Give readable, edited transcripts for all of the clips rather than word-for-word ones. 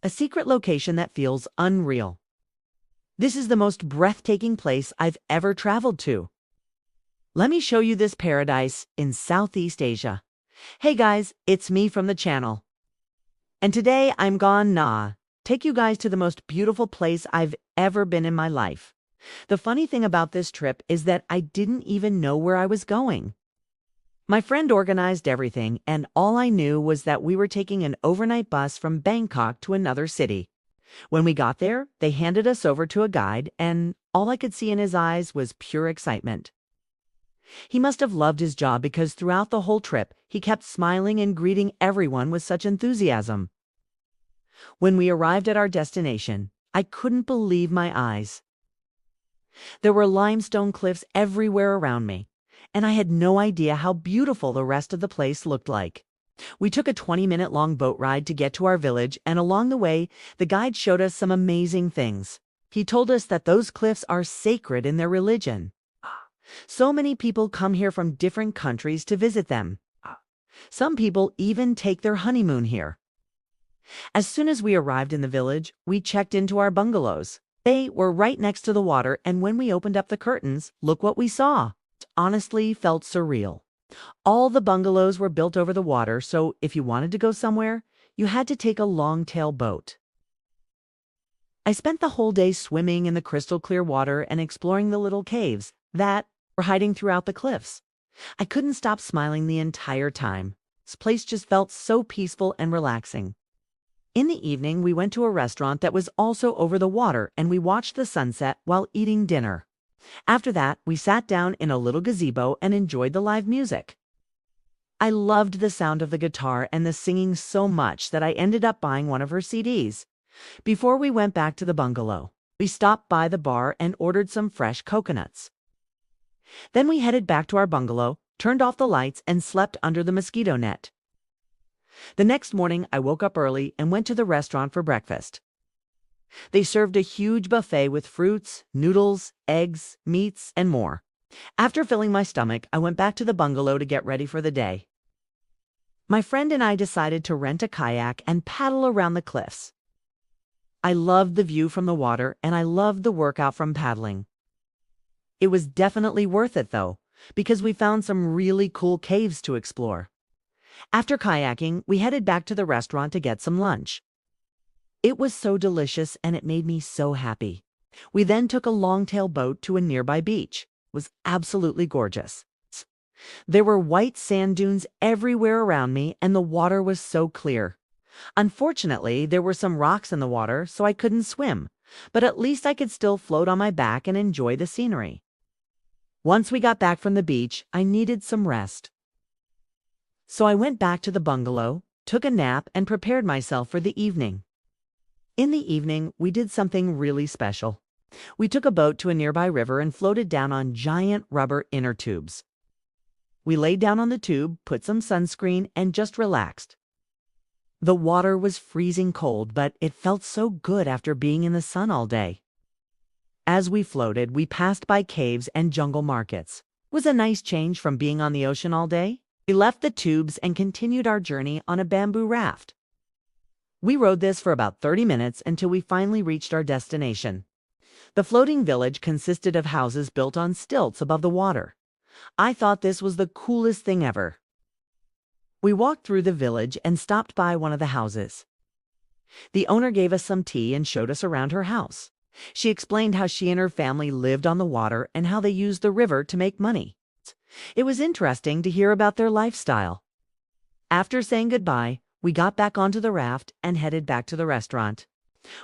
a secret location that feels unreal. This is the most breathtaking place I've ever traveled to. Let me show you this paradise in Southeast Asia. Hey guys, it's me from the channel. And today I'm gonna take you guys to the most beautiful place I've ever been in my life. The funny thing about this trip is that I didn't even know where I was going. My friend organized everything, and all I knew was that we were taking an overnight bus from Bangkok to another city. When we got there, they handed us over to a guide, and all I could see in his eyes was pure excitement. He must have loved his job because throughout the whole trip, he kept smiling and greeting everyone with such enthusiasm. When we arrived at our destination, I couldn't believe my eyes. There were limestone cliffs everywhere around me, and I had no idea how beautiful the rest of the place looked like. We took a 20-minute-long boat ride to get to our village, and along the way, the guide showed us some amazing things. He told us that those cliffs are sacred in their religion. So many people come here from different countries to visit them. Some people even take their honeymoon here. As soon as we arrived in the village, we checked into our bungalows. They were right next to the water, and when we opened up the curtains, look what we saw. It honestly felt surreal. All the bungalows were built over the water, so if you wanted to go somewhere, you had to take a long-tail boat. I spent the whole day swimming in the crystal clear water and exploring the little caves that were hiding throughout the cliffs. I couldn't stop smiling the entire time. This place just felt so peaceful and relaxing. In the evening, we went to a restaurant that was also over the water, and we watched the sunset while eating dinner. After that, we sat down in a little gazebo and enjoyed the live music. I loved the sound of the guitar and the singing so much that I ended up buying one of her CDs. Before we went back to the bungalow, we stopped by the bar and ordered some fresh coconuts. Then we headed back to our bungalow, turned off the lights, and slept under the mosquito net. The next morning, I woke up early and went to the restaurant for breakfast. They served a huge buffet with fruits, noodles, eggs, meats, and more. After filling my stomach, I went back to the bungalow to get ready for the day. My friend and I decided to rent a kayak and paddle around the cliffs. I loved the view from the water, and I loved the workout from paddling. It was definitely worth it, though, because we found some really cool caves to explore. After kayaking, we headed back to the restaurant to get some lunch. It was so delicious, and it made me so happy. We then took a long-tail boat to a nearby beach. It was absolutely gorgeous. There were white sand dunes everywhere around me, and the water was so clear. Unfortunately, there were some rocks in the water, so I couldn't swim, but at least I could still float on my back and enjoy the scenery. Once we got back from the beach, I needed some rest. So I went back to the bungalow, took a nap, and prepared myself for the evening. In the evening, we did something really special. We took a boat to a nearby river and floated down on giant rubber inner tubes. We laid down on the tube, put some sunscreen, and just relaxed. The water was freezing cold, but it felt so good after being in the sun all day. As we floated, we passed by caves and jungle markets. It was a nice change from being on the ocean all day. We left the tubes and continued our journey on a bamboo raft. We rode this for about 30 minutes until we finally reached our destination. The floating village consisted of houses built on stilts above the water. I thought this was the coolest thing ever. We walked through the village and stopped by one of the houses. The owner gave us some tea and showed us around her house. She explained how she and her family lived on the water and how they used the river to make money. It was interesting to hear about their lifestyle. After saying goodbye, we got back onto the raft and headed back to the restaurant.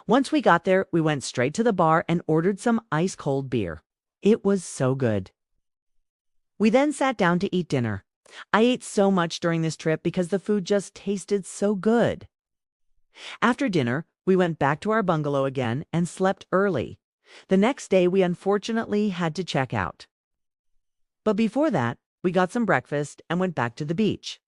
Once we got there, we went straight to the bar and ordered some ice-cold beer. It was so good. We then sat down to eat dinner. I ate so much during this trip because the food just tasted so good. After dinner, we went back to our bungalow again and slept early. The next day, we unfortunately had to check out. But before that, we got some breakfast and went back to the beach.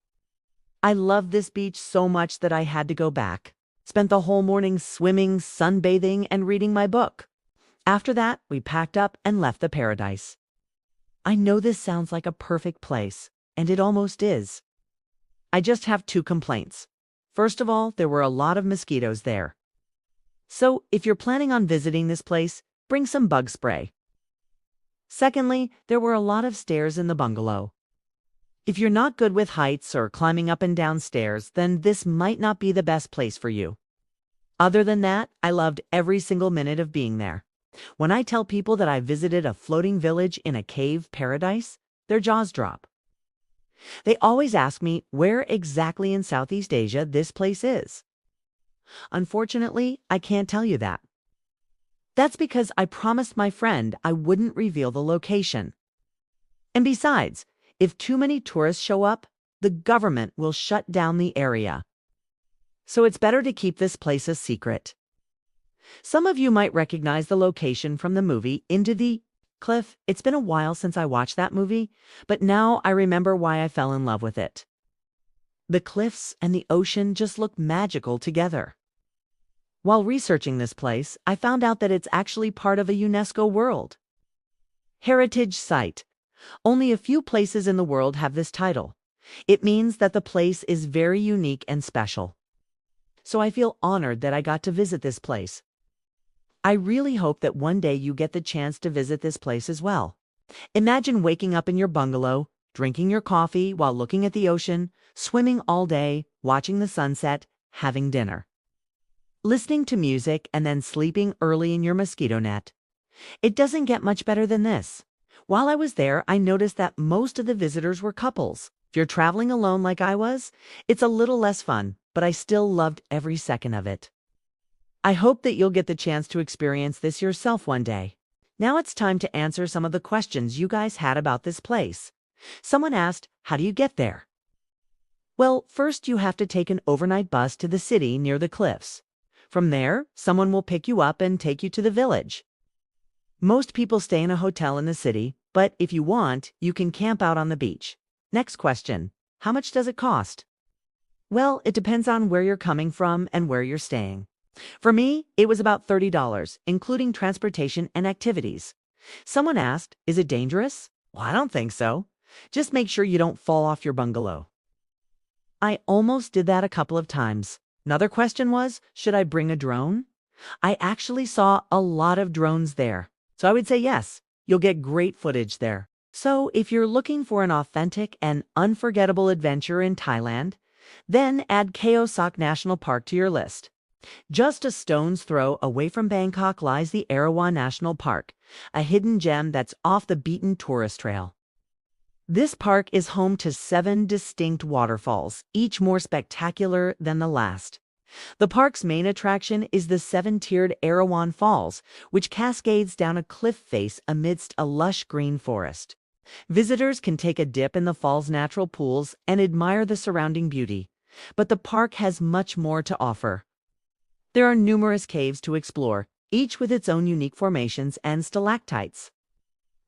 I loved this beach so much that I had to go back. Spent the whole morning swimming, sunbathing, and reading my book. After that, we packed up and left the paradise. I know this sounds like a perfect place, and it almost is. I just have two complaints. First of all, there were a lot of mosquitoes there. So if you're planning on visiting this place, bring some bug spray. Secondly, there were a lot of stairs in the bungalow. If you're not good with heights or climbing up and down stairs, then this might not be the best place for you. Other than that, I loved every single minute of being there. When I tell people that I visited a floating village in a cave paradise, their jaws drop. They always ask me where exactly in Southeast Asia this place is. Unfortunately, I can't tell you that. That's because I promised my friend I wouldn't reveal the location. And besides, if too many tourists show up, the government will shut down the area. So it's better to keep this place a secret. Some of you might recognize the location from the movie Into the Cliff. It's been a while since I watched that movie, but now I remember why I fell in love with it. The cliffs and the ocean just look magical together. While researching this place, I found out that it's actually part of a UNESCO World Heritage Site. Only a few places in the world have this title. It means that the place is very unique and special. So I feel honored that I got to visit this place. I really hope that one day you get the chance to visit this place as well. Imagine waking up in your bungalow, drinking your coffee while looking at the ocean, swimming all day, watching the sunset, having dinner, listening to music, and then sleeping early in your mosquito net. It doesn't get much better than this. While I was there, I noticed that most of the visitors were couples. If you're traveling alone like I was, it's a little less fun, but I still loved every second of it. I hope that you'll get the chance to experience this yourself one day. Now it's time to answer some of the questions you guys had about this place. Someone asked, how do you get there? Well, first you have to take an overnight bus to the city near the cliffs. From there, someone will pick you up and take you to the village. Most people stay in a hotel in the city, but if you want, you can camp out on the beach. Next question, how much does it cost? Well, it depends on where you're coming from and where you're staying. For me, it was about $30, including transportation and activities. Someone asked, is it dangerous? Well, I don't think so. Just make sure you don't fall off your bungalow. I almost did that a couple of times. Another question was, should I bring a drone? I actually saw a lot of drones there. So I would say yes, you'll get great footage there. So if you're looking for an authentic and unforgettable adventure in Thailand, then add Khao Sok National Park to your list. Just a stone's throw away from Bangkok lies the Erawan National Park, a hidden gem that's off the beaten tourist trail. This park is home to 7 distinct waterfalls, each more spectacular than the last. The park's main attraction is the 7-tiered Erawan Falls, which cascades down a cliff face amidst a lush green forest. Visitors can take a dip in the fall's natural pools and admire the surrounding beauty, but the park has much more to offer. There are numerous caves to explore, each with its own unique formations and stalactites.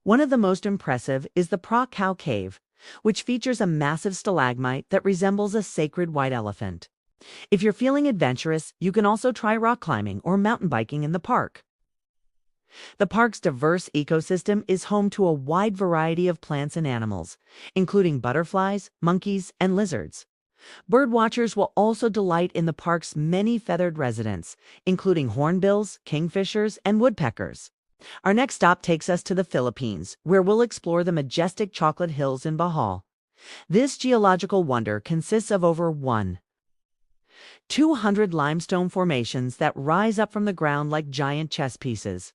One of the most impressive is the Pra Khao Cave, which features a massive stalagmite that resembles a sacred white elephant. If you're feeling adventurous, you can also try rock climbing or mountain biking in the park. The park's diverse ecosystem is home to a wide variety of plants and animals, including butterflies, monkeys, and lizards. Birdwatchers will also delight in the park's many feathered residents, including hornbills, kingfishers, and woodpeckers. Our next stop takes us to the Philippines, where we'll explore the majestic Chocolate Hills in Bohol. This geological wonder consists of over 200 limestone formations that rise up from the ground like giant chess pieces.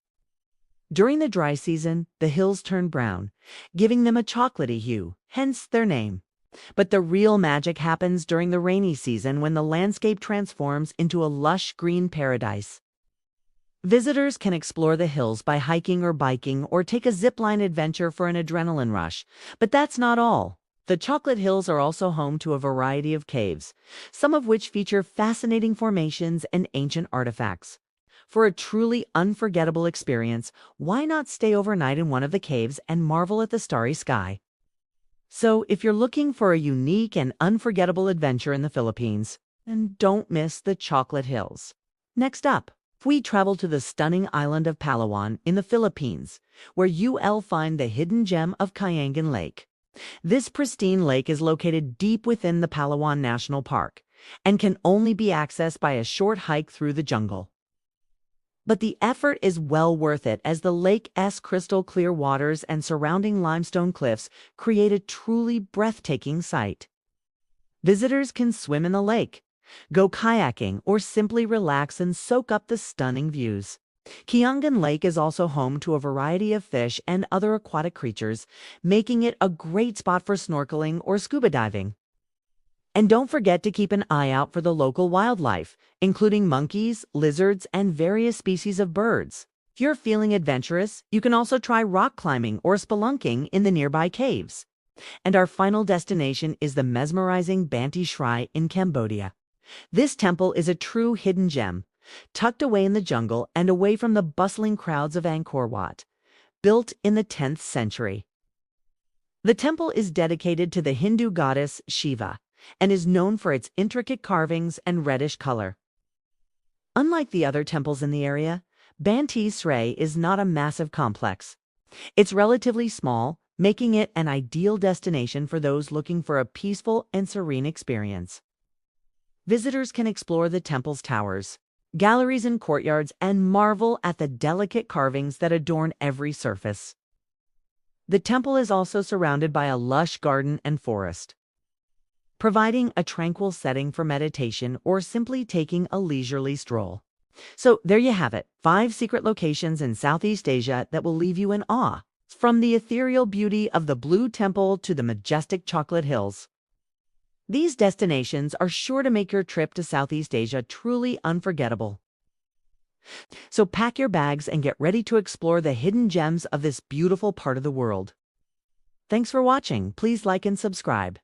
During the dry season, the hills turn brown, giving them a chocolatey hue, hence their name. But the real magic happens during the rainy season when the landscape transforms into a lush green paradise. Visitors can explore the hills by hiking or biking or take a zipline adventure for an adrenaline rush. But that's not all. The Chocolate Hills are also home to a variety of caves, some of which feature fascinating formations and ancient artifacts. For a truly unforgettable experience, why not stay overnight in one of the caves and marvel at the starry sky? So, if you're looking for a unique and unforgettable adventure in the Philippines, then don't miss the Chocolate Hills. Next up, we travel to the stunning island of Palawan in the Philippines, where you'll find the hidden gem of Kayangan Lake. This pristine lake is located deep within the Palawan National Park and can only be accessed by a short hike through the jungle. But the effort is well worth it, as the lake's crystal clear waters and surrounding limestone cliffs create a truly breathtaking sight. Visitors can swim in the lake, go kayaking, or simply relax and soak up the stunning views. Kiangan Lake is also home to a variety of fish and other aquatic creatures, making it a great spot for snorkeling or scuba diving. And don't forget to keep an eye out for the local wildlife, including monkeys, lizards, and various species of birds. If you're feeling adventurous, you can also try rock climbing or spelunking in the nearby caves. And our final destination is the mesmerizing Banteay Shrine in Cambodia. This temple is a true hidden gem, tucked away in the jungle and away from the bustling crowds of Angkor Wat, built in the 10th century. The temple is dedicated to the Hindu goddess Shiva and is known for its intricate carvings and reddish color. Unlike the other temples in the area, Banteay Shrine is not a massive complex. It's relatively small, making it an ideal destination for those looking for a peaceful and serene experience. Visitors can explore the temple's towers, galleries, and courtyards and marvel at the delicate carvings that adorn every surface. The temple is also surrounded by a lush garden and forest, providing a tranquil setting for meditation or simply taking a leisurely stroll. So there you have it, 5 secret locations in Southeast Asia that will leave you in awe, from the ethereal beauty of the Blue Temple to the majestic chocolate hills. These destinations are sure to make your trip to Southeast Asia truly unforgettable. So pack your bags and get ready to explore the hidden gems of this beautiful part of the world. Thanks for watching. Please like and subscribe.